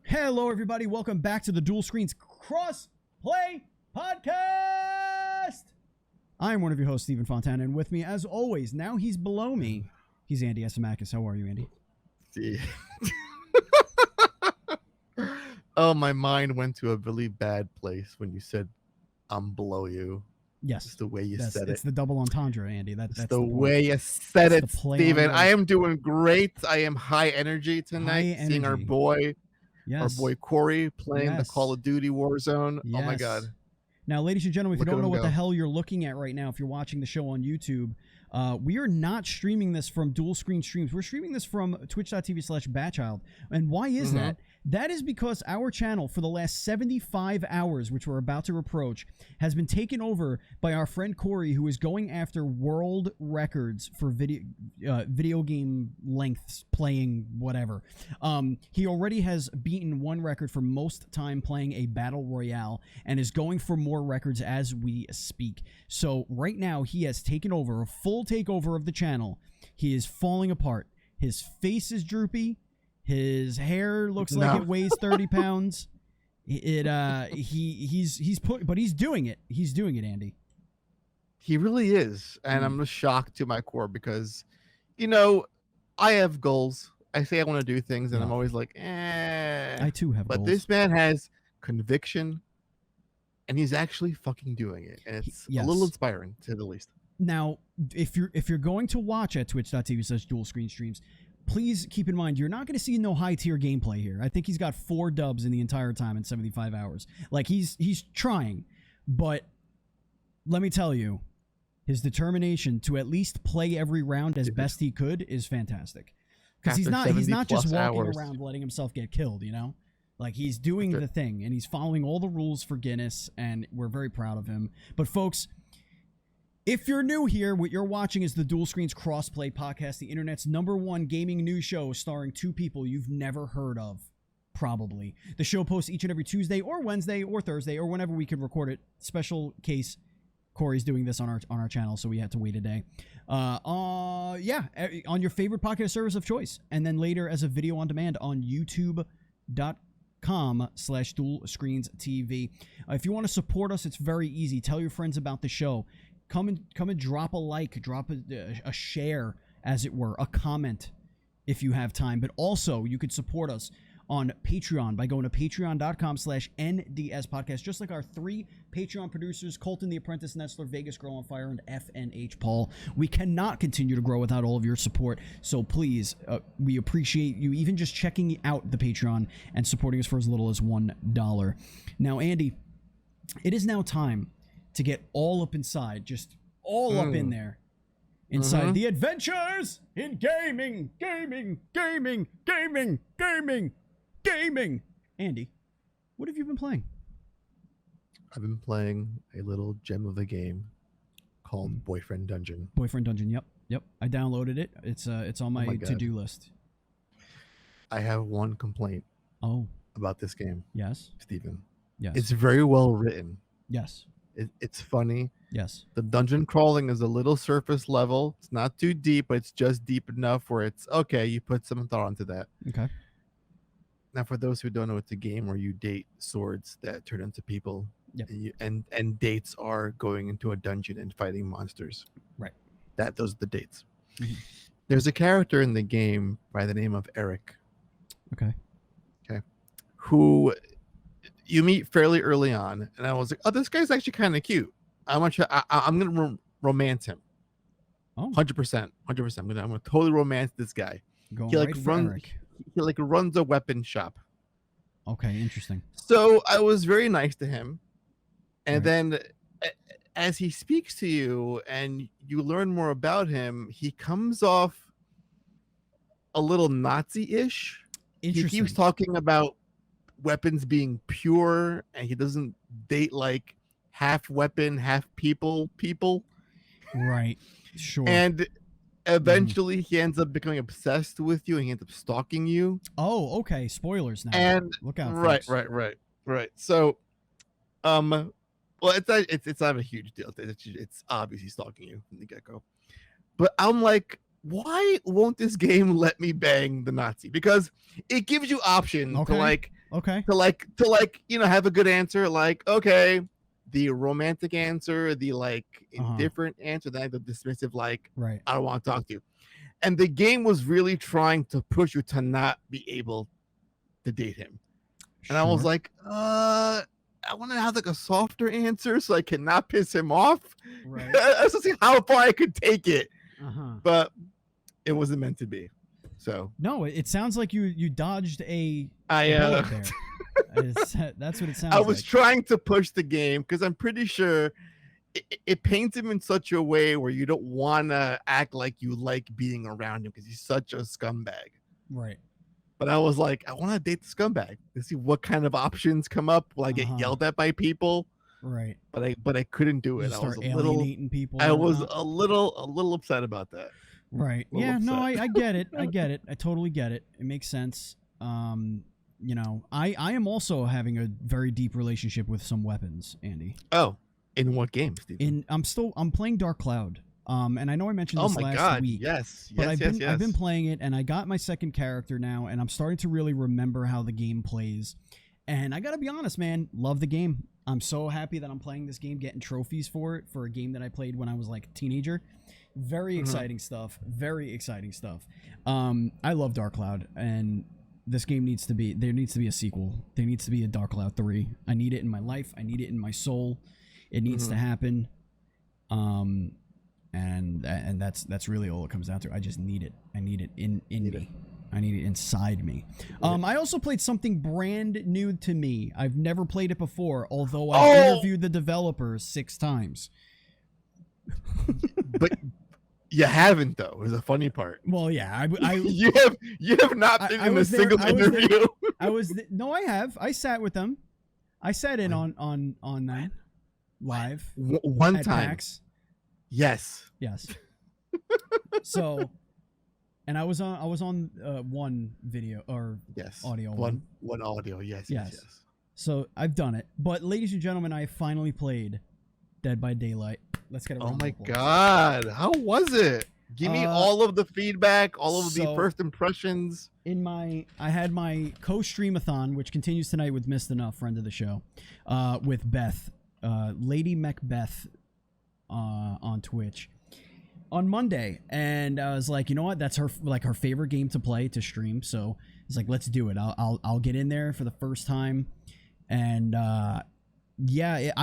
Hello, everybody. Welcome back to the Duel Screens Cross-Play Podcast. I'm one of your hosts, Stephen Fontana, and with me, as always, now he's below me, he's Andy Esimakis. How are you, Andy? See. Oh, my mind went to a really bad place when you said, I'm below you. Yes. It's the way you said it. It's the double entendre, Andy. That's the way you said That's it, Stephen. I am doing great. I am high energy tonight, seeing our boy, Kory playing the Call of Duty Warzone. Yes. Oh, my God. Now, ladies and gentlemen, if you don't know what the hell you're looking at right now, if you're watching the show on YouTube, we are not streaming this from Duel Screen Streams. We're streaming this from twitch.tv/Batchild. And why is that? That is because our channel, for the last 75 hours, which we're about to approach, has been taken over by our friend Kory, who is going after world records for video game lengths, playing whatever. He already has beaten one record for most time playing a battle royale and is going for more records as we speak. So right now, he has taken over, a full takeover of the channel. He is falling apart. His face is droopy. His hair looks like it weighs 30 pounds. He's doing it. He's doing it, Andy. He really is. And I'm just shocked to my core because, you know, I have goals. I say I want to do things and I'm always like, I too have goals. But this man has conviction and he's actually fucking doing it. And it's a little inspiring, to the least. Now, if you're going to watch at twitch.tv/Duel Screen Streams, please keep in mind, you're not going to see no high-tier gameplay here. I think he's got 4 dubs in the entire time in 75 hours. Like, he's trying. But let me tell you, his determination to at least play every round as best he could is fantastic. Because he's not just walking around letting himself get killed, you know? Like, he's doing the thing, and he's following all the rules for Guinness, and we're very proud of him. But, folks, if you're new here, what you're watching is the Duel Screens Crossplay Podcast, the internet's #1 gaming news show starring 2 people you've never heard of, probably. The show posts each and every Tuesday or Wednesday or Thursday or whenever we can record it. Special case, Kory's doing this on our channel, so we had to wait a day. On your favorite podcast service of choice, and then later as a video on demand on youtube.com/Duel Screens TV. If you want to support us, it's very easy. Tell your friends about the show. Come and drop a like, drop a share, as it were, a comment if you have time. But also, you could support us on Patreon by going to patreon.com/NDS podcast, just like our 3 Patreon producers, Colton the Apprentice, Nestler, Vegas Girl on Fire, and FNH Paul. We cannot continue to grow without all of your support, so please, we appreciate you even just checking out the Patreon and supporting us for as little as $1. Now, Andy, it is now time to get all up inside, just all up in there, inside the adventures in gaming. Andy, what have you been playing? I've been playing a little gem of a game called Boyfriend Dungeon. Boyfriend Dungeon, yep. I downloaded it. It's on my to-do list. I have one complaint about this game. Yes. Stephen. Yes. It's very well written. Yes. It's funny. Yes. The dungeon crawling is a little surface level. It's not too deep, but it's just deep enough where it's okay. You put some thought into that. Okay. Now, for those who don't know, it's a game where you date swords that turn into people. Yep. And dates are going into a dungeon and fighting monsters. Right. Those are the dates. There's a character in the game by the name of Eric. Okay. Who you meet fairly early on, and I was like, "Oh, this guy's actually kind of cute. I'm gonna romance him. 100%. I'm gonna totally romance this guy. He runs a weapon shop. Okay, interesting. So I was very nice to him, and then as he speaks to you and you learn more about him, he comes off a little Nazi-ish. He keeps talking about weapons being pure, and he doesn't date like half weapon, half people. Right. Sure. And eventually he ends up becoming obsessed with you and he ends up stalking you. Oh, okay. Spoilers now. And look out. Right. So well, it's not a huge deal. It's obviously stalking you from the get-go. But I'm like, why won't this game let me bang the Nazi? Because it gives you options to like Okay. to have a good answer. Like, okay, the romantic answer, the like indifferent answer, then the dismissive, like, Right. I don't want to talk to you. And the game was really trying to push you to not be able to date him. And I was like, I want to have like a softer answer so I cannot piss him off. Right. I was to see how far I could take it. Uh-huh. But it wasn't meant to be. So no, it sounds like you dodged a bullet there. That's what it sounds I was like. trying to push the game because I'm pretty sure it paints him in such a way where you don't want to act like you like being around him because he's such a scumbag. Right. But I was like, I want to date the scumbag to see what kind of options come up. Will I get yelled at by people? Right. But I couldn't do it. You I was alienating people. I was a little upset about that. Right. Yeah. No, I get it. I get it. I totally get it. It makes sense. You know, I am also having a very deep relationship with some weapons, Andy. Oh, in what game, Steve? I'm playing Dark Cloud. And I know I mentioned this last week. Yes. But I've been playing it, and I got my second character now, and I'm starting to really remember how the game plays. And I gotta be honest, man, love the game. I'm so happy that I'm playing this game, getting trophies for it, for a game that I played when I was like a teenager. Very exciting stuff. Very exciting stuff. I love Dark Cloud, and this game there needs to be a sequel. There needs to be a Dark Cloud 3. I need it in my life. I need it in my soul. It needs to happen. And that's really all it comes down to. I just need it. I need it in me. I need it inside me. I also played something brand new to me. I've never played it before, although I interviewed the developers 6 times. But you haven't, though, is the funny part. Well, yeah, I you have not been in a single interview. No, I have. I sat with them. I sat in on them live one time. PAX. Yes. So, and I was on one video or audio. One audio. Yes. So I've done it. But ladies and gentlemen, I finally played Dead by Daylight. Let's get it. Oh my God. How was it? Give me all of the feedback, all of the first impressions. I had my co-streamathon, which continues tonight with Missed Enough, friend of the show, with Beth, Lady Macbeth, on Twitch on Monday, and I was like, you know what? That's her favorite game to play to stream. So it's like, let's do it. I'll get in there for the first time, and I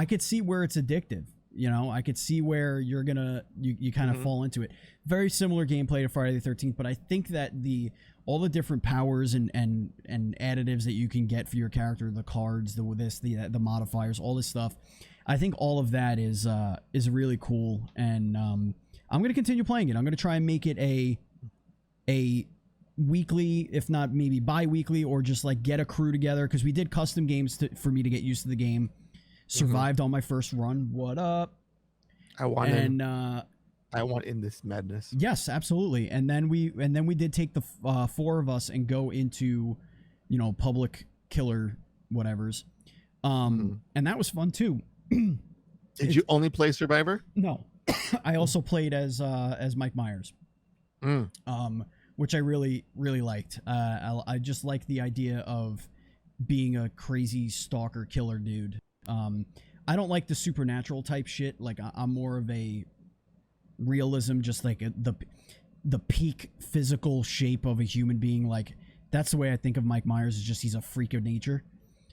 could see where it's addictive. You know, I could see where you kind of fall into it. Very similar gameplay to Friday the 13th, but I think that all the different powers and additives that you can get for your character, the cards, the modifiers, all this stuff, I think all of that is really cool, and I'm going to continue playing it. I'm going to try and make it a weekly, if not maybe bi-weekly, or just like get a crew together, because we did custom games for me to get used to the game. Survived on my first run. What up? I want in this madness. Yes, absolutely. And then we did take the 4 of us and go into, public killer whatevers. And that was fun too. Did you only play Survivor? No. I also played as Mike Myers. Which I really, really liked. I just like the idea of being a crazy stalker killer dude. I don't like the supernatural type shit. Like, I'm more of a realism, just like the peak physical shape of a human being. Like, that's the way I think of Mike Myers, is just he's a freak of nature.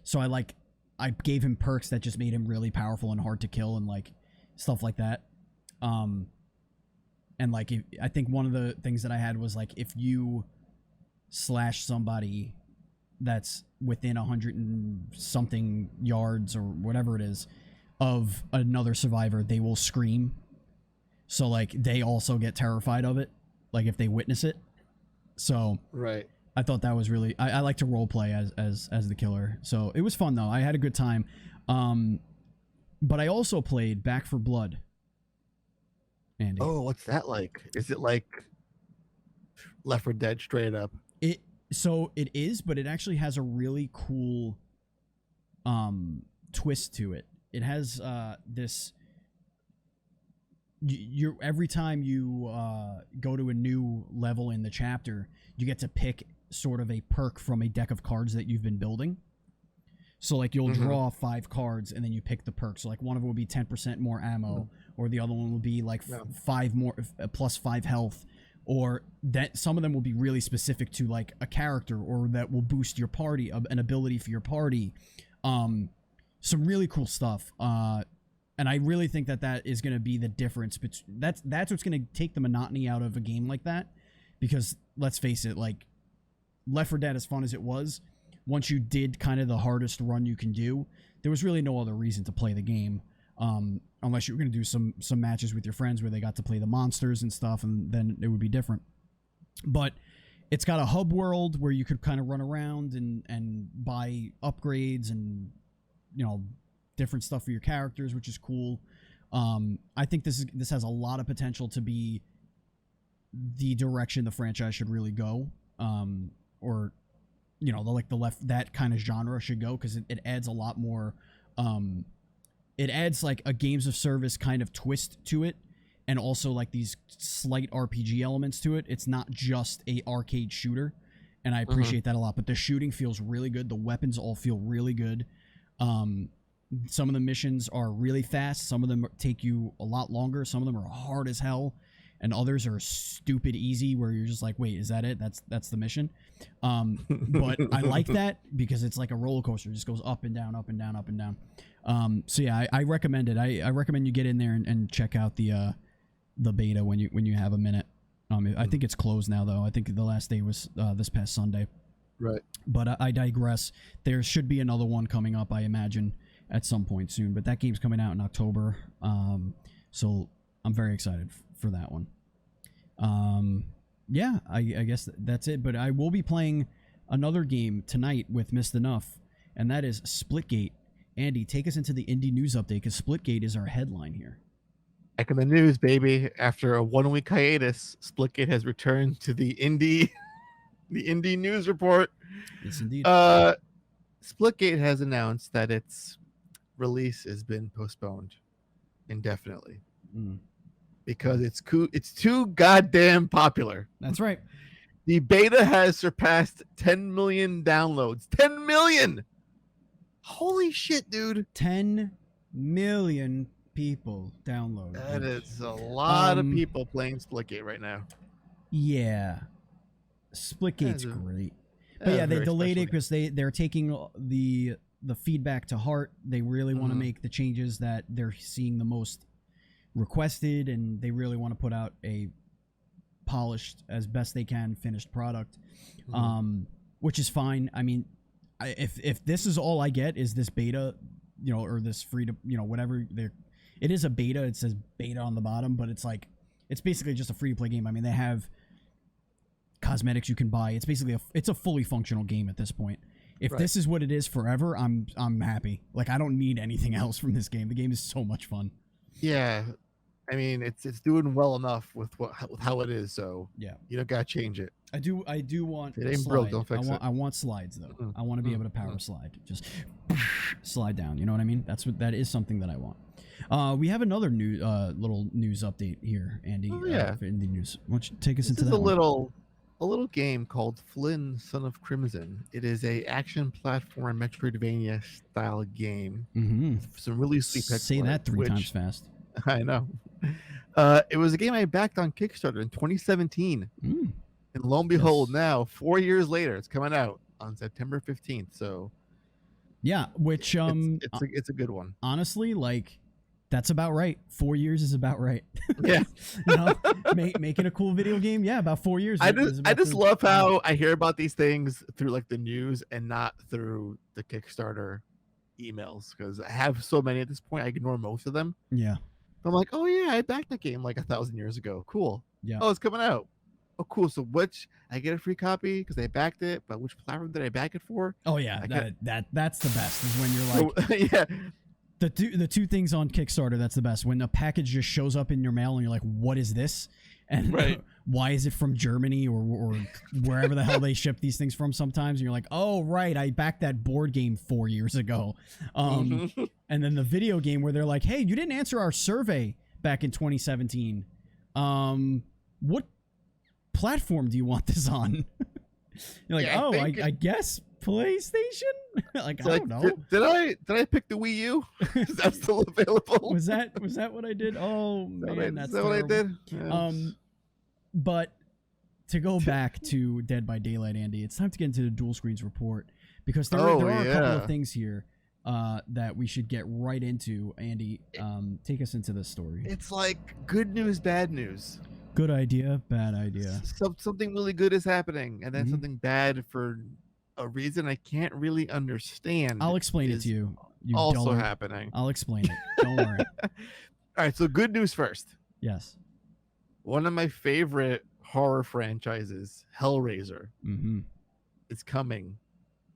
So I gave him perks that just made him really powerful and hard to kill, and like stuff like that. And like, I think one of the things that I had was like, if you slash somebody that's within 100 and something yards or whatever it is of another survivor, they will scream. So like, they also get terrified of it, like if they witness it. So right, I thought that was really, I like to role play as the killer. So it was fun though. I had a good time. But I also played Back 4 Blood. Andy. Oh, what's that like? Is it like Left 4 Dead straight up? So it is, but it actually has a really cool twist to it. It has this. Every time you go to a new level in the chapter, you get to pick sort of a perk from a deck of cards that you've been building. So like you'll draw 5 cards and then you pick the perk. So like one of them will be 10% more ammo, or the other one will be like 5 more plus 5 health, or that some of them will be really specific to like a character, or that will boost your party, an ability for your party. Some really cool stuff. And I really think that is going to be the difference. That's what's going to take the monotony out of a game like that. Because let's face it, like Left 4 Dead, as fun as it was, once you did kind of the hardest run you can do, there was really no other reason to play the game, unless you were going to do some matches with your friends where they got to play the monsters and stuff, and then it would be different. But it's got a hub world where you could kind of run around and buy upgrades and, you know, different stuff for your characters, which is cool. I think this has a lot of potential to be the direction the franchise should really go, or you know, that kind of genre should go, because it adds a lot more. It adds like a games of service kind of twist to it, and also like these slight RPG elements to it. It's not just a arcade shooter, and I appreciate that a lot. But the shooting feels really good. The weapons all feel really good. Some of the missions are really fast. Some of them take you a lot longer. Some of them are hard as hell, and others are stupid easy where you're just like, wait, is that it? That's the mission. But I like that because it's like a roller coaster. It just goes up and down, up and down, up and down. So yeah, I recommend it. I recommend you get in there and check out the beta when you have a minute. I think it's closed now though. I think the last day was this past Sunday. Right. But I digress. There should be another one coming up, I imagine, at some point soon. But that game's coming out in October. So I'm very excited for that one. Yeah, I guess that's it. But I will be playing another game tonight with Missed Enough, and that is Splitgate. Andy, take us into the indie news update, because Splitgate is our headline here. Back in the news, baby. After a 1-week hiatus, Splitgate has returned to the indie news report. Yes, indeed. Splitgate has announced that its release has been postponed indefinitely because it's too goddamn popular. That's right. The beta has surpassed 10 million downloads. 10 million! Holy shit, dude. 10 million people downloaded. That is a lot of people playing Splitgate right now. Yeah. Splitgate's great. But yeah, they delayed it because they're taking the feedback to heart. They really want to make the changes that they're seeing the most requested, and they really want to put out a polished, as best they can, finished product, which is fine. I mean, if this is all I get is this beta, you know, or this free to, you know, whatever, it is a beta. It says beta on the bottom, but it's like, it's basically just a free to play game. I mean, they have cosmetics you can buy. It's basically it's a fully functional game at this point. If this is what it is forever, I'm happy. Like, I don't need anything else from this game. The game is so much fun. Yeah, I mean, it's doing well enough with how it is. So yeah, you don't gotta change it. I do want. It ain't broke, don't fix it. I want slides though. I want to be able to power slide. Just slide down. You know what I mean? That is something that I want. We have another new little news update here, Andy. Oh, yeah. For indie news. Why don't you take us into that? This is a little game called Flynn, Son of Crimson. It is a action platform Metroidvania style game. Some really sweet pixel Say that art, 3 times fast. I know. It was a game I backed on Kickstarter in 2017. And lo and behold, now 4 years later, it's coming out on September 15th. So yeah, which it's a good one. Honestly, like, that's about right. 4 years is about right. Yeah. You know, making a cool video game. Yeah, about 4 years. I just love how I hear about these things through like the news and not through the Kickstarter emails, because I have so many at this point. I ignore most of them. Yeah. I'm like, oh yeah, I backed that game like 1,000 years ago. Cool. Yeah. Oh, it's coming out. Oh, cool. So I get a free copy because I backed it, but which platform did I back it for? Oh yeah, that's the best, is when you're like, yeah. The two things on Kickstarter, that's the best. When a package just shows up in your mail and you're like, what is this? And why is it from Germany or wherever the hell they ship these things from sometimes? And you're like, oh, right, I backed that board game 4 years ago. And then the video game where they're like, hey, you didn't answer our survey back in 2017. What platform do you want this on? You're like, I guess PlayStation? Like, It's I like, don't know. did I pick the Wii U? Is that still available? Was that what I did? Oh man, that's is that what I terrible. did? Yeah. But to go back to Dead by Daylight, Andy, it's time to get into the Dual Screens report, because there are a couple of things here that we should get right into. Andy, take us into this story. It's like good news, bad news. Good idea, bad idea. Something really good is happening, and then Mhm. something bad for a reason I can't really understand. I'll explain it to you. Also dullard. happening. I'll explain it. Don't worry. All right, so good news first. Yes. One of my favorite horror franchises, Hellraiser, is coming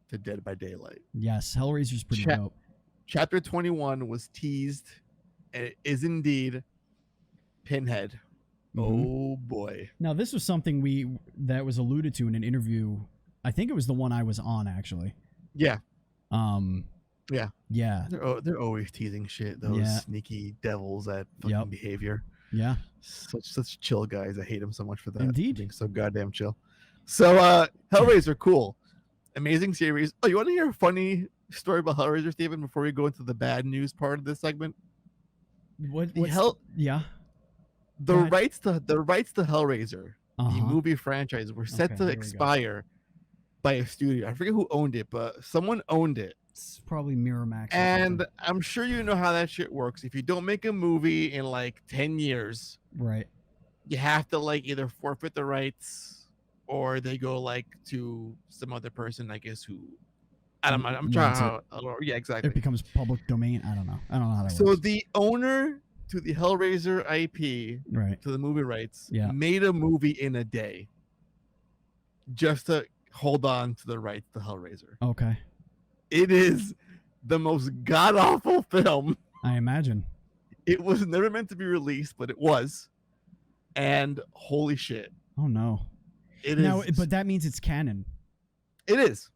to Dead by Daylight. Yes, Hellraiser's pretty dope. Chapter 21 was teased, and it is indeed Pinhead. Oh boy. Now, this was something that was alluded to in an interview. I think it was the one I was on, actually. Yeah. Yeah. They're always teasing shit, those sneaky devils at fucking behavior. Yeah. Such chill guys. I hate them so much for that. Indeed. Being so goddamn chill. So Hellraiser, cool. Amazing series. Oh, you want to hear a funny story about Hellraiser, Steven, before we go into the bad news part of this segment? Yeah. The rights to Hellraiser, the movie franchise, were set to expire by a studio. I forget who owned it, but someone owned it. It's probably Miramax. And I'm sure you know how that shit works. If you don't make a movie in like 10 years, right, you have to like either forfeit the rights, or they go like to some other person, I guess, who I don't know. I'm trying. Yeah, exactly. It becomes public domain. I don't know how that works. So the owner to the Hellraiser IP, right, to the movie rights, made a movie in a day just to hold on to the rights to Hellraiser. Okay. It is the most god-awful film. I imagine. It was never meant to be released, but it was. And holy shit. Oh no. But that means it's canon. It is.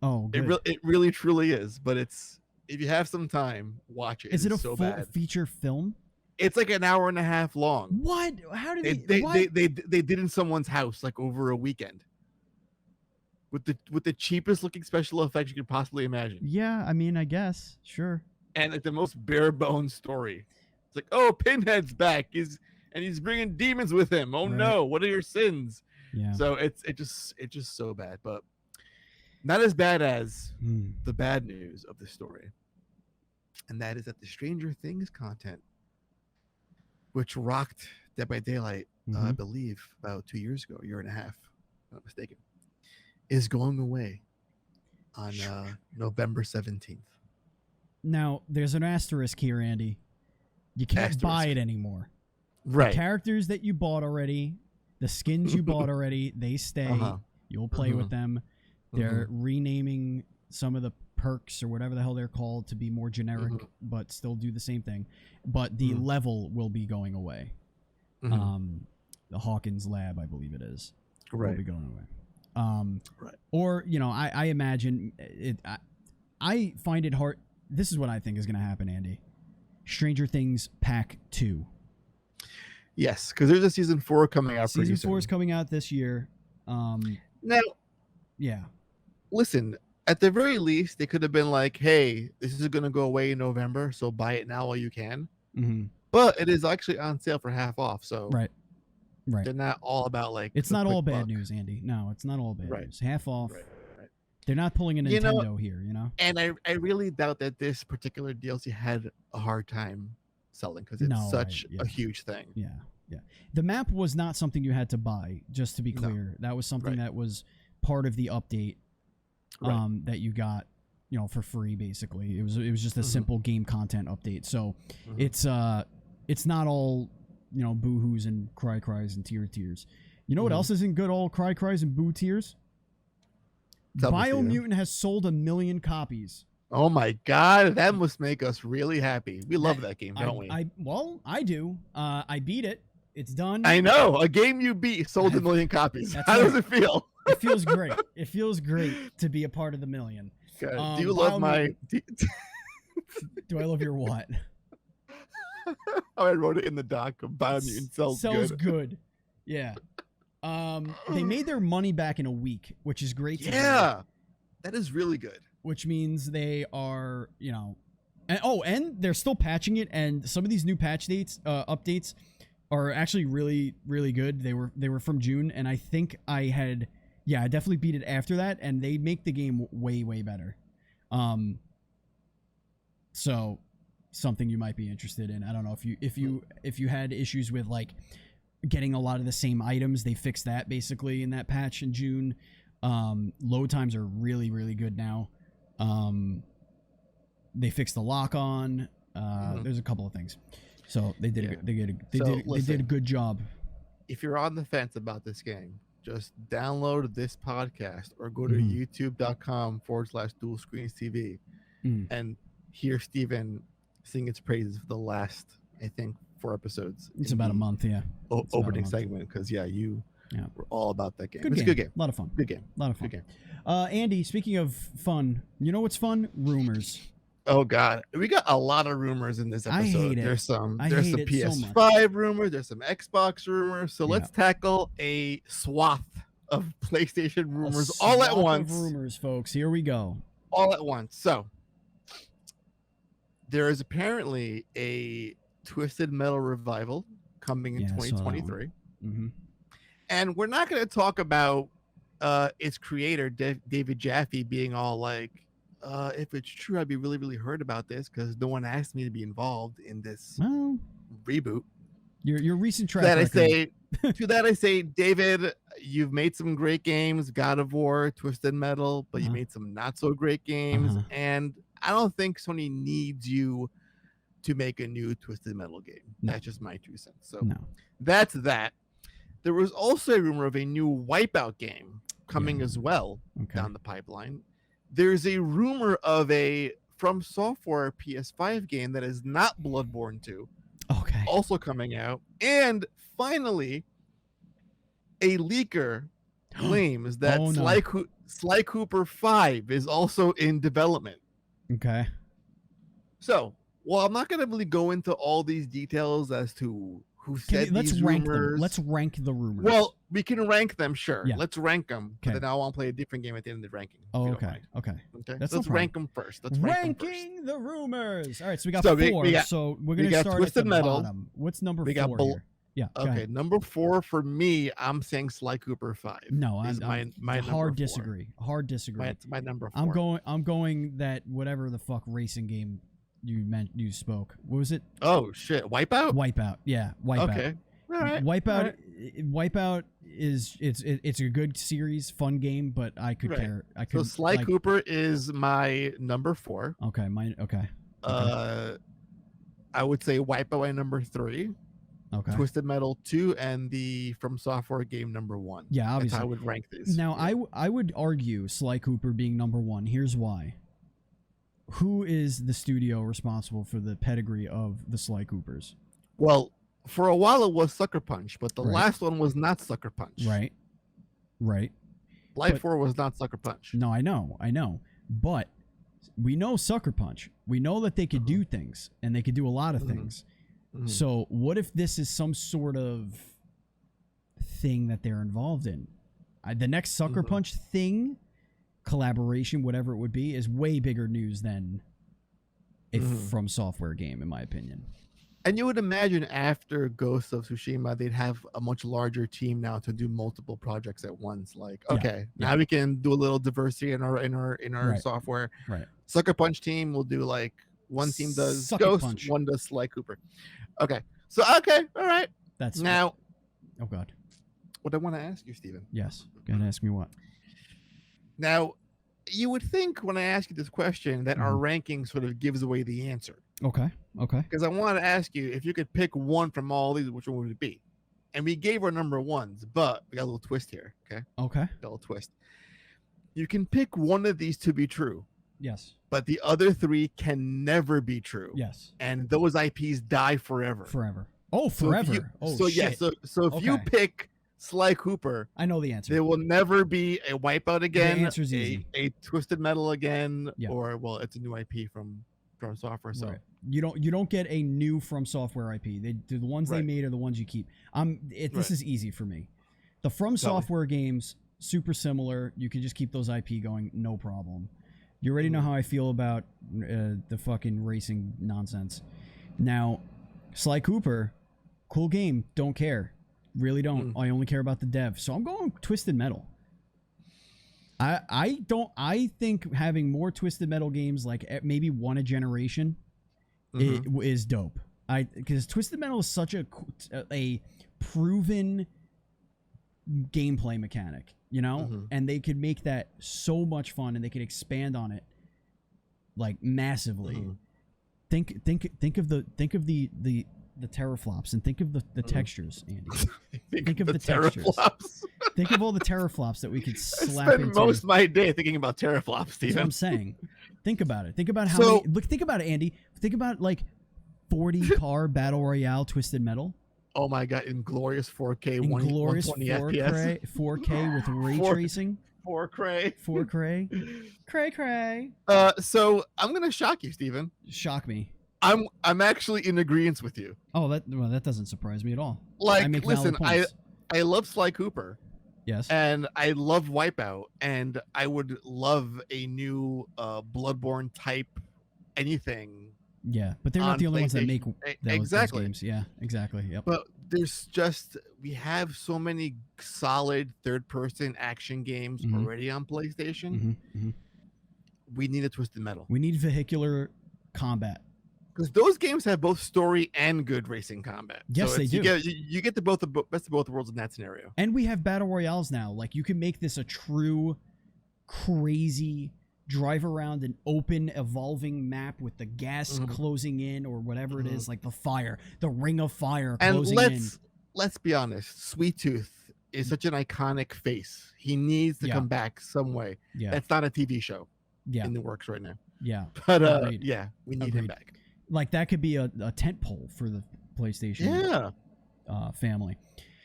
Oh, good. It really truly is, but it's, if you have some time, watch it. Is it a full feature film? It's like an hour and a half long. What? How did they did in someone's house like over a weekend with the cheapest looking special effects you could possibly imagine. Yeah, I mean, I guess, sure. And like the most bare bones story. It's like, oh, Pinhead's back, he's bringing demons with him. Oh no, what are your sins? Yeah. So it's just so bad, but not as bad as the bad news of the story. And that is that the Stranger Things content, which rocked Dead by Daylight, I believe about 2 years ago, a year and a half, if I'm not mistaken, is going away on November 17th. Now, there's an asterisk here, Andy. You can't buy it anymore. Right. The characters that you bought already, the skins you bought already, they stay. You'll play with them. They're renaming some of the perks or whatever the hell they're called to be more generic, but still do the same thing. But the level will be going away. The Hawkins lab, I believe it is, will be going away. Or, you know, I imagine it. I find it hard. This is what I think is going to happen, Andy. Stranger Things Pack 2. Yes, because there's a season 4 coming out. Season 4 is coming out this year. Now, yeah. Listen, at the very least, they could have been like, "Hey, this is going to go away in November, so buy it now while you can." But it is actually on sale for half off, so right. They're not all about like. It's not all bad news, Andy. No, it's not all bad news. Half off. Right. They're not pulling a Nintendo here, you know. And I really doubt that this particular DLC had a hard time selling because it's such a huge thing. Yeah. The map was not something you had to buy. Just to be clear, that was something that was part of the update that you got, you know, for free. Basically, it was just a simple game content update. So it's not all, you know, boo-hoos and cries and tears. You know what else isn't good? All cries and boo tears. Biomutant has sold 1 million copies. Oh my god, that must make us really happy. We love that game, don't we? I do. I beat it. It's done. I know. A game you beat sold 1 million copies. How does it feel? It feels great. It feels great to be a part of the million. Do you love my... Do I love your what? I wrote it in the doc. Biomutant sells good. Yeah. They made their money back in a week, which is great. Yeah. That is really good. which means they are, and they're still patching it, and some of these new patch dates, updates are actually really, really good. They were from June, and I think I definitely beat it after that, and they make the game way, way better. So something you might be interested in. I don't know if you had issues with like getting a lot of the same items. They fixed that basically in that patch in June. Load times are really, really good now. They fixed the lock on. There's a couple of things. So they did a good job. If you're on the fence about this game, just download this podcast or go to youtube.com/Duel Screens TV and hear Steven sing its praises for the last, I think, 4 episodes. It's about a month, yeah. Opening segment, because we're all about that game. It's a good game. A lot of fun. Good game. A lot of fun. Good game. Andy, speaking of fun, you know what's fun? Rumors. Oh God, we got a lot of rumors in this episode. I hate it. There's some PS5 PS5 rumors. There's some Xbox rumors. So let's tackle a swath of PlayStation rumors all at once. Rumors, folks. Here we go. All at once. So there is apparently a Twisted Metal revival coming in 2023. And we're not going to talk about its creator, David Jaffe, being all like, if it's true, I'd be really, really hurt about this because no one asked me to be involved in this reboot. Your recent track record. To that I say, David, you've made some great games, God of War, Twisted Metal, but you made some not so great games, and I don't think Sony needs you to make a new Twisted Metal game. No. That's just my 2 cents. So that's that. There was also a rumor of a new Wipeout game coming as well down the pipeline. There's a rumor of a From Software PS5 game that is not Bloodborne 2. Also coming out. And finally, a leaker claims that Sly Cooper 5 is also in development. Okay. So, well, I'm not going to really go into all these details as to who said these rumors. Let's rank the rumors. Well, we can rank them, sure. Yeah. Let's rank them. But then I want to play a different game at the end of the ranking. Okay. Let's rank them first. Ranking the rumors. All right, so we got 4. So we're going to start at the bottom. What's number 4 here? Yeah. Okay, number 4 for me, I'm saying Sly Cooper 5. No, I'm my hard disagree. Hard disagree. It's my number 4. I'm going that whatever the fuck racing game you spoke. What was it? Oh shit, Wipeout? Yeah, Wipeout. Okay. All right. Wipeout is it's a good series, fun game, but I could care. So Sly Cooper is my number 4. Okay, I would say Wipeout at number 3. Okay. Twisted Metal 2 and the From Software game number 1. Yeah, obviously. That's how I would rank these. Now, I would argue Sly Cooper being number 1. Here's why. Who is the studio responsible for the pedigree of the Sly Coopers? Well, for a while it was Sucker Punch, but the last one was not Sucker Punch. Right. Life 4 was not Sucker Punch. No, I know. But we know Sucker Punch. We know that they could do things, and they could do a lot of things. So what if this is some sort of thing that they're involved in? The next Sucker Punch thing, collaboration, whatever it would be, is way bigger news than a From Software game, in my opinion. And you would imagine after Ghost of Tsushima, they'd have a much larger team now to do multiple projects at once. Like, now we can do a little diversity in our software. Right. Sucker Punch team will do like one team does Ghost, one does Sly Cooper. Okay. So all right. That's now. Oh God. What I want to ask you, Steven. Yes. Gonna ask me what? Now, you would think when I ask you this question that our ranking sort of gives away the answer. Okay. Because I want to ask you if you could pick one from all these, which one would it be? And we gave our number 1s, but we got a little twist here. Okay. Got a little twist. You can pick one of these to be true. Yes. But the other 3 can never be true. Yes. And those IPs die forever. Oh, forever. So if you pick Sly Cooper, I know the answer. There will never be a Wipeout again. The answer's easy. A Twisted Metal again, or it's a new IP from Software. So you don't get a new From Software IP. The ones they made are the ones you keep. This is easy for me. The From Software games, super similar. You can just keep those IP going, no problem. You already know how I feel about the fucking racing nonsense. Now, Sly Cooper, cool game. Don't care. Really don't. I only care about the dev. So I'm going Twisted Metal. I think having more Twisted Metal games, like maybe one a generation, is dope. Because Twisted Metal is such a proven gameplay mechanic, you know, and they could make that so much fun, and they could expand on it like massively. Think of the teraflops, and think of the textures, Andy. think of the textures. Think of all the teraflops that we could slap into. I spend most of my day thinking about teraflops, Steven. That's what I'm saying. Think about it. Think about how many, think about it, Andy. Think about like 40 car battle royale Twisted Metal. Oh my god, in glorious 4K, glorious 120 FPS. 4K with ray tracing. 4K. Cray. So I'm gonna shock you, Steven. Shock me. I'm actually in agreement with you. Oh, that doesn't surprise me at all. Like, listen, I love Sly Cooper. Yes. And I love Wipeout, and I would love a new Bloodborne type anything. Yeah, but they're not the only ones that make those games. Yeah, exactly. Yep. But we have so many solid third-person action games already on PlayStation. We need a Twisted Metal. We need vehicular combat. Because those games have both story and good racing combat. Yes, so they do. You get the best of both worlds in that scenario. And we have battle royales now. Like, you can make this a true, crazy drive around an open, evolving map with the gas closing in, or whatever it is, like the ring of fire closing in. And let's be honest, Sweet Tooth is such an iconic face. He needs to come back some way. Yeah, that's not a TV show. Yeah, in the works right now. Yeah, but yeah, we need him back. Like, that could be a tent pole for the PlayStation family.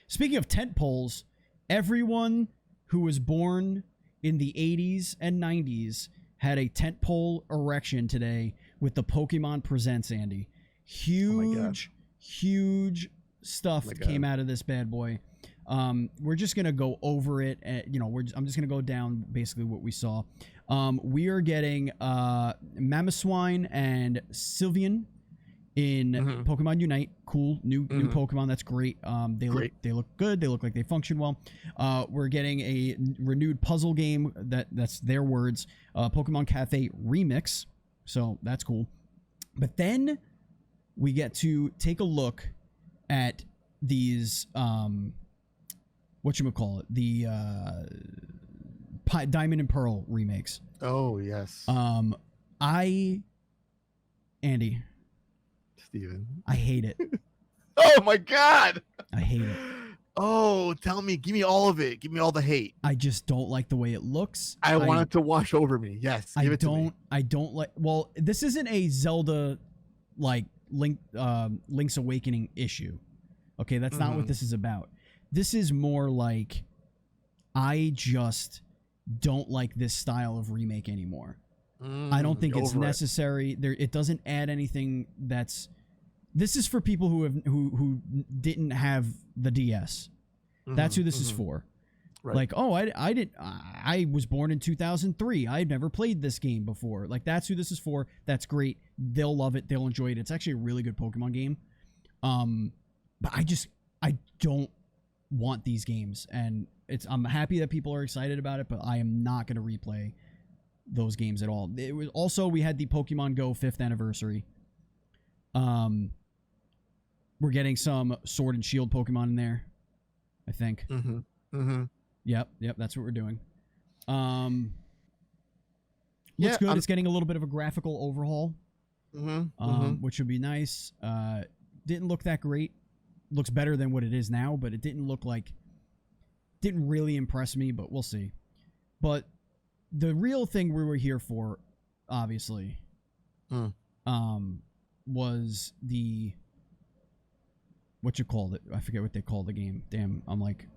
Speaking of tent poles, everyone who was born in the 80s and 90s had a tent pole erection today with the Pokemon Presents, Andy. Huge stuff came out of this bad boy. We're just going to go over it. I'm just going to go down basically what we saw. We are getting Mamoswine and Sylveon in Pokemon Unite. Cool new Pokemon. That's great. They look good. They look like they function well. We're getting a renewed puzzle game that's their words. Pokemon Cafe Remix. So that's cool. But then we get to take a look at these whatchamacallit, the Diamond and Pearl remakes. Oh, yes. Andy. Steven. I hate it. Oh, my God. I hate it. Oh, tell me. Give me all of it. Give me all the hate. I just don't like the way it looks. I want it to wash over me. Yes. Give it to me. I don't like... Well, this isn't a Zelda, like, Link's Awakening issue. Okay, that's not what this is about. This is more like, I just don't like this style of remake anymore. I don't think it's necessary. It doesn't add anything that's... This is for people who didn't have the DS. That's who this is for. Right. Like, oh, I was born in 2003. I've never played this game before. Like, that's who this is for. That's great. They'll love it. They'll enjoy it. It's actually a really good Pokemon game. But I don't want these games, and I'm happy that people are excited about it, but I am not going to replay those games at all. It was also, we had the Pokemon Go 5th anniversary. We're getting some Sword and Shield Pokemon in there, I think. Yep, that's what we're doing. Looks good. It's getting a little bit of a graphical overhaul, which would be nice. Didn't look that great. Looks better than what it is now, but it didn't really impress me, but we'll see. But the real thing we were here for, obviously, was the... What you called it? I forget what they call the game. Damn, I'm like...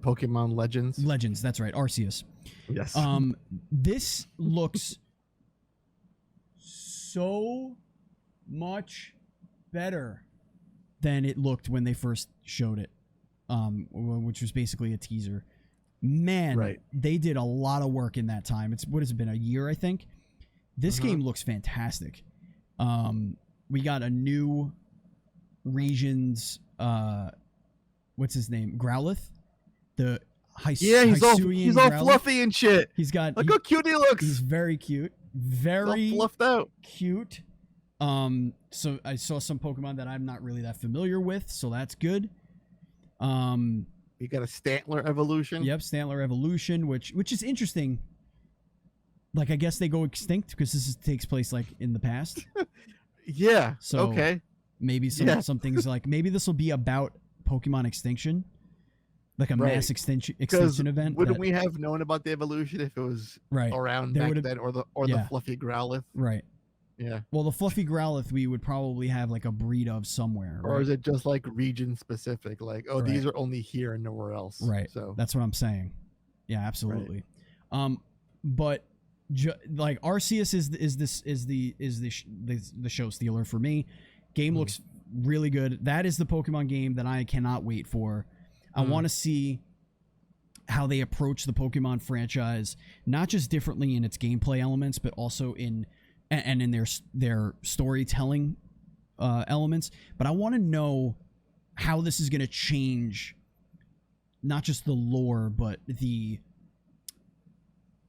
Pokemon Legends. Legends, that's right. Arceus. Yes. This looks so much better than it looked when they first showed it, which was basically a teaser. Man, they did a lot of work in that time. What has it been, a year, I think? This game looks fantastic. We got a new region's what's his name? Growlithe. The he's all Growlithe. fluffy and shit. He's got look how cute he looks. He's very cute. Very all fluffed out. Cute. So I saw some Pokemon that I'm not really that familiar with, so that's good. You got a Stantler Evolution. Yep, Stantler Evolution, which is interesting. Like, I guess they go extinct because takes place like in the past. Yeah. So okay. Maybe some things like maybe this will be about Pokemon extinction, like a mass extinction event. Wouldn't we have known about the evolution if it was around back then, or the fluffy Growlithe? Right. Yeah. Well, the fluffy Growlithe we would probably have like a breed of somewhere. Or is it just like region specific? Like, these are only here and nowhere else. Right. So that's what I'm saying. Yeah, absolutely. Right. But like Arceus is the show stealer for me. Game looks really good. That is the Pokemon game that I cannot wait for. I want to see how they approach the Pokemon franchise, not just differently in its gameplay elements, but also in their storytelling elements. But I want to know how this is going to change not just the lore, but the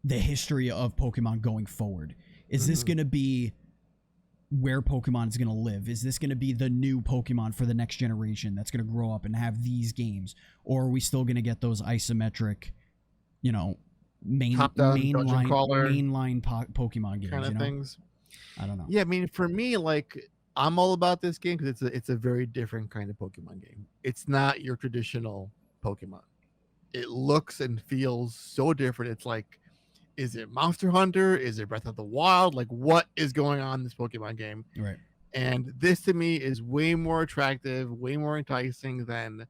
history of Pokemon going forward. Is this going to be where Pokemon is going to live? Is this going to be the new Pokemon for the next generation that's going to grow up and have these games? Or are we still going to get those isometric, mainline Pokemon games? Kind of things. I don't know. Yeah, I mean, for me, like, I'm all about this game because it's a very different kind of Pokemon game. It's not your traditional Pokemon. It looks and feels so different. It's like, is it Monster Hunter? Is it Breath of the Wild? Like, what is going on in this Pokemon game? Right. And this to me is way more attractive, way more enticing than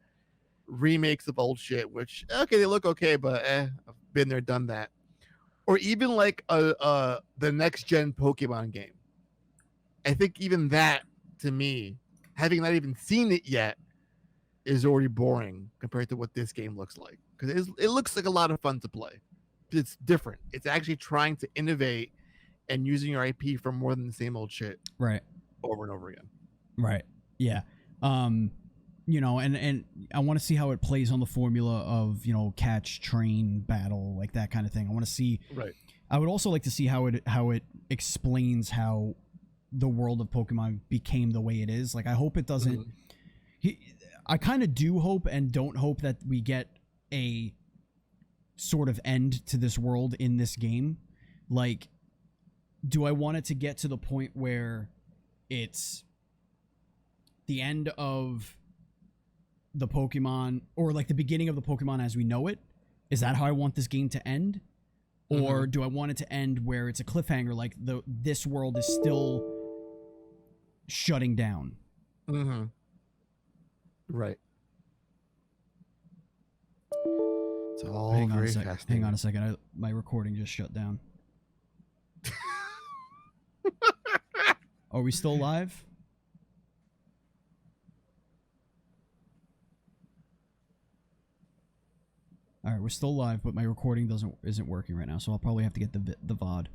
remakes of old shit, which, okay, they look okay, but I've been there, done that. Or even like the next gen Pokemon game. I think even that, to me, having not even seen it yet, is already boring compared to what this game looks like. Because it looks like a lot of fun to play. It's different. It's actually trying to innovate and using your IP for more than the same old shit. Right. Over and over again. Right. Yeah. And I want to see how it plays on the formula of, catch, train, battle, like that kind of thing. I want to see. Right. I would also like to see how it explains how the world of Pokemon became the way it is. Like, I hope it doesn't. I kind of do hope and don't hope that we get a sort of end to this world in this game. Like, do I want it to get to the point where it's the end of the Pokemon, or like the beginning of the Pokemon as we know it? Is that how I want this game to end? Or do I want it to end where it's a cliffhanger, like this world is still shutting down? Right. It's all Hang on a second. My recording just shut down. Are we still live? All right, we're still live, but my recording isn't working right now, so I'll probably have to get the VOD.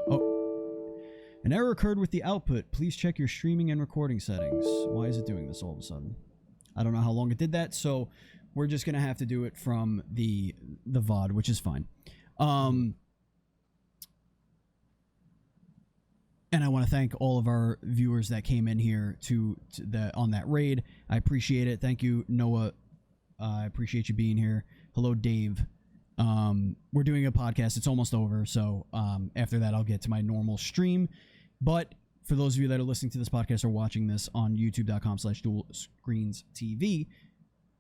Oh, an error occurred with the output. Please check your streaming and recording settings. Why is it doing this all of a sudden? I don't know how long it did that, so we're just gonna have to do it from the VOD, which is fine. And I want to thank all of our viewers that came in here on that raid. I appreciate it. Thank you, Noah. I appreciate you being here. Hello, Dave. We're doing a podcast. It's almost over, so after that, I'll get to my normal stream. But for those of you that are listening to this podcast or watching this on youtube.com/Duel Screens TV,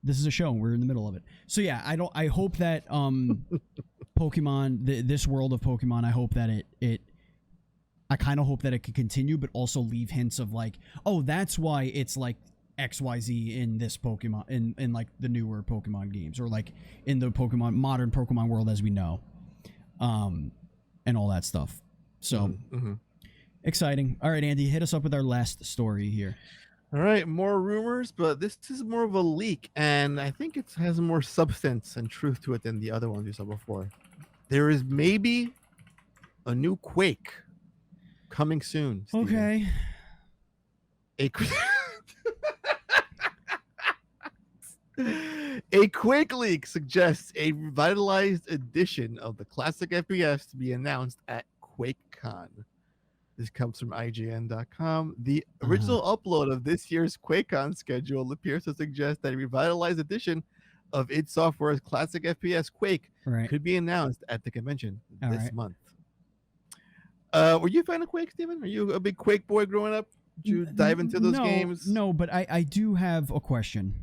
this is a show. We're in the middle of it. So yeah, I hope that Pokemon, this world of Pokemon, I hope that I kind of hope that it could continue, but also leave hints of like, oh, that's why it's like XYZ in this Pokemon, in like the newer Pokemon games, or like in the modern Pokemon world as we know, and all that stuff. So exciting. All right, Andy, hit us up with our last story here. All right, more rumors, but this is more of a leak, and I think it has more substance and truth to it than the other ones you saw before. There is maybe a new Quake Coming soon. Steven. Okay. A A Quake leak suggests a revitalized edition of the classic FPS to be announced at QuakeCon. This comes from IGN.com. The original upload of this year's QuakeCon schedule appears to suggest that a revitalized edition of id Software's classic FPS Quake could be announced at the convention this month. Were you a fan of Quake, Steven? Are you a big Quake boy growing up? Did you dive into those games? No, but I do have a question.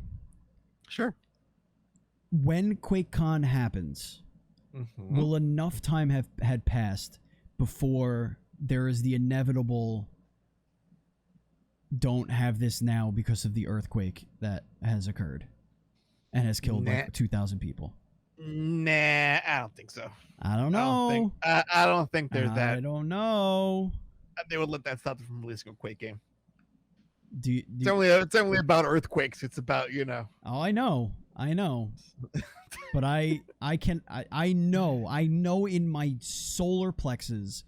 Sure. When QuakeCon happens, will enough time have had passed before there is the inevitable don't have this now because of the earthquake that has occurred and has killed like 2,000 people? Nah, I don't think so. I don't know. I don't think there's that. I don't know. They would let that stop them from releasing a Quake game. It's only about earthquakes. It's about, Oh, I know. But I know in my solar plexus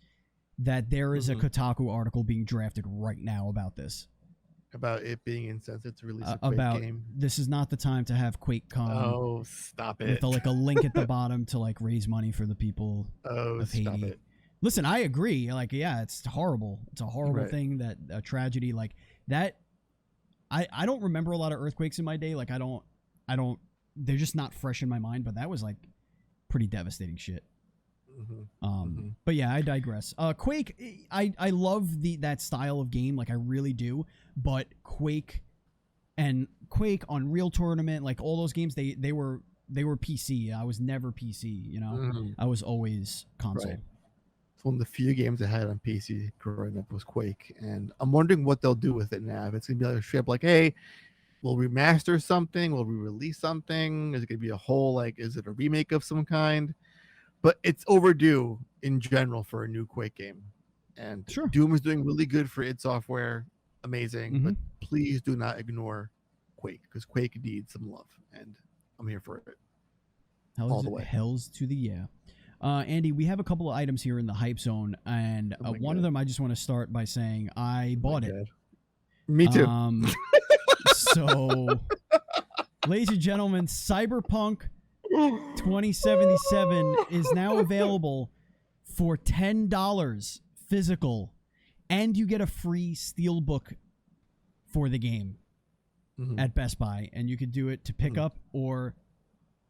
that there is a Kotaku article being drafted right now about this. About it being insensitive to release a Quake game. This is not the time to have QuakeCon. Oh, stop it. With a link at the bottom to like raise money for the people of Haiti. Stop it. Listen, I agree. Like, yeah, it's horrible. It's a horrible thing, that a tragedy like that. I don't remember a lot of earthquakes in my day. Like, I don't, they're just not fresh in my mind, but that was like pretty devastating shit. But yeah, I digress. Quake, I love that style of game. Like, I really do. But Quake and Quake Unreal Tournament, like all those games, they were PC. I was never PC, I was always console. Right. It's one of the few games I had on PC growing up was Quake, and I'm wondering what they'll do with it now. If it's gonna be like a straight up like, hey, we'll remaster something, we'll re-release something. Is it gonna be a whole is it a remake of some kind? But it's overdue in general for a new Quake game. And Doom is doing really good for id Software, amazing. But please do not ignore Quake, because Quake needs some love, and I'm here for it. All the way. Hells to the yeah. Andy, we have a couple of items here in the hype zone, and one of them I just want to start by saying I bought it. Me too. So, ladies and gentlemen, Cyberpunk 2077 is now available for $10 physical, and you get a free steelbook for the game at Best Buy, and you could do it to pick up or,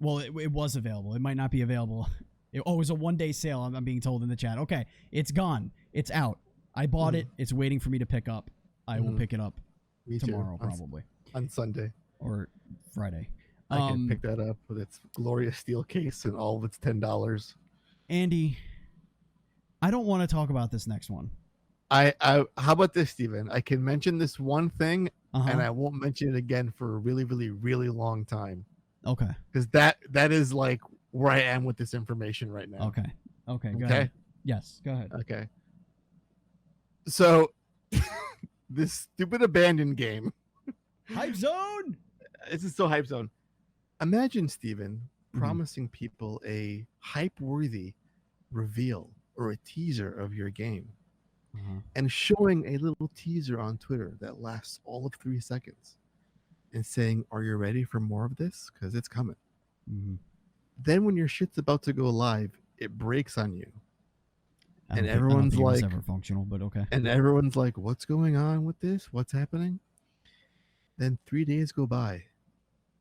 well, it was available. It might not be available. It was a one-day sale, I'm being told in the chat. Okay, it's gone. It's out. I bought it. It's waiting for me to pick up. I will pick it up tomorrow, probably. On Sunday. Or Friday. I can pick that up with its glorious steel case and all of its $10. Andy, I don't want to talk about this next one. How about this, Steven? I can mention this one thing, and I won't mention it again for a really, really, really long time. Okay. Because that is like where I am with this information right now. Okay. Go ahead. Yes, go ahead. Okay. So, this stupid abandoned game. Hype Zone! This is so Hype Zone. Imagine, Steven, promising people a hype-worthy reveal or a teaser of your game and showing a little teaser on Twitter that lasts all of 3 seconds and saying, are you ready for more of this? Because it's coming. Then when your shit's about to go live, it breaks on you. And everyone's like, ever functional, but okay. And everyone's like, what's going on with this? What's happening? Then 3 days go by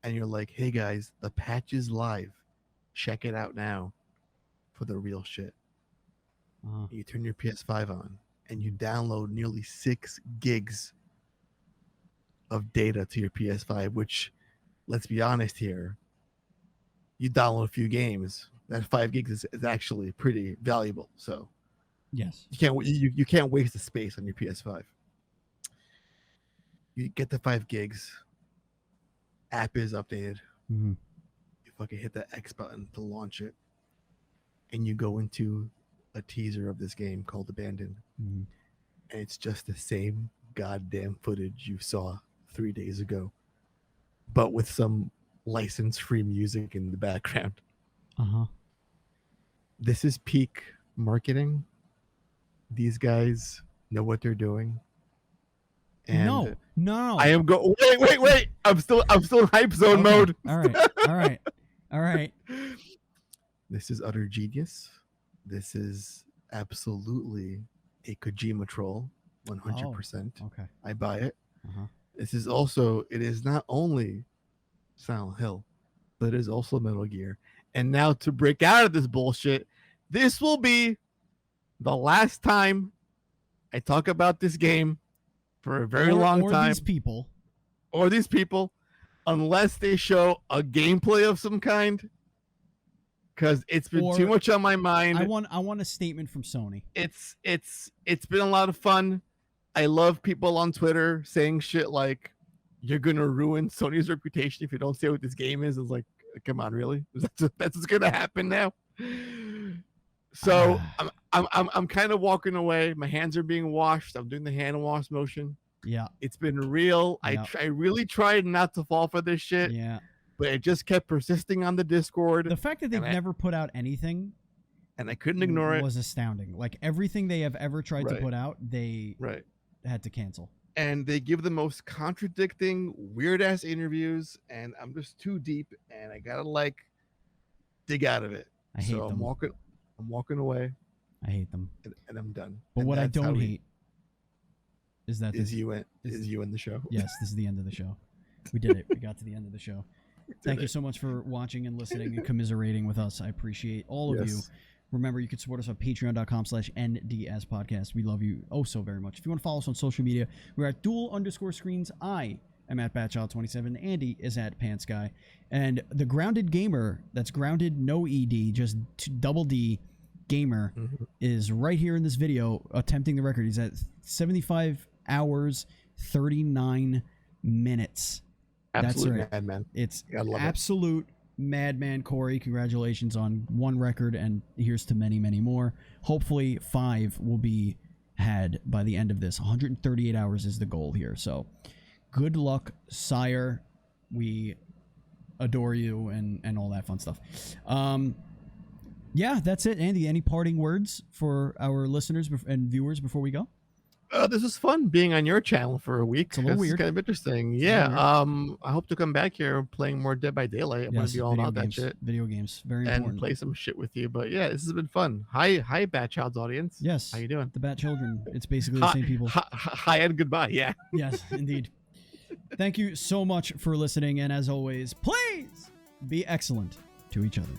and you're like, hey guys, the patch is live. Check it out now for the real shit. You turn your PS5 on and you download nearly 6 gigs of data to your PS5, which, let's be honest here, you download a few games. That 5 gigs is actually pretty valuable. So yes, you can't waste the space on your PS5. You get the 5 gigs. App is updated. You fucking hit the X button to launch it, and you go into a teaser of this game called Abandoned, and it's just the same goddamn footage you saw 3 days ago, but with some license-free music in the background. This is peak marketing. These guys know what they're doing. No. I am wait. I'm still in hype zone mode. All right. This is utter genius. This is absolutely a Kojima troll, 100%. Okay. I buy it. Uh-huh. This is also, it is not only Silent Hill, but it is also Metal Gear. And now to break out of this bullshit, this will be the last time I talk about this game for a very long time. Or these people, unless they show a gameplay of some kind. Because it's been too much on my mind. I want a statement from Sony. It's been a lot of fun. I love people on Twitter saying shit like, "You're gonna ruin Sony's reputation if you don't say what this game is." It's like, come on, really? That's what's gonna happen now. So I'm kind of walking away. My hands are being washed. I'm doing the hand wash motion. Yeah, it's been real. Yeah. I really tried not to fall for this shit. Yeah. But it just kept persisting on the Discord. The fact that they've never put out anything, and I couldn't ignore it, was astounding. Like everything they have ever tried to put out, they had to cancel. And they give the most contradicting, weird ass interviews, and I'm just too deep, and I gotta dig out of it. I hate them. I'm walking away. I hate them, and I'm done. But and what I don't hate is that you in the show. Yes, this is the end of the show. We did it. We got to the end of the show. Thank you so much for watching and listening and commiserating with us. I appreciate all of you. Remember, you can support us on patreon.com/NDS podcast. We love you oh so very much. If you want to follow us on social media, we're at Duel_Screens. I am at Batchild27. Andy is at PantsGuy. And the Grounded Gamer, that's Grounded, no ED, just double D Gamer, is right here in this video attempting the record. He's at 75 hours, 39 minutes. Absolute That's right. madman. It's absolute madman, Kory. Congratulations on one record, and here's to many, many more. Hopefully 5 will be had by the end of this. 138 hours is the goal here. So good luck, sire. We adore you and all that fun stuff. Yeah, that's it. Andy, any parting words for our listeners and viewers before we go? This is fun being on your channel for a week. It's a little weird. Kind of interesting. Yeah. I hope to come back here playing more Dead by Daylight. I want to be all about that shit. Video games, very important. And play some shit with you. But yeah, this has been fun. Hi, Batchild's audience. Yes. How you doing? The Bat Children. It's basically the same people. Hi and goodbye. Yeah. Yes, indeed. Thank you so much for listening, and as always, please be excellent to each other.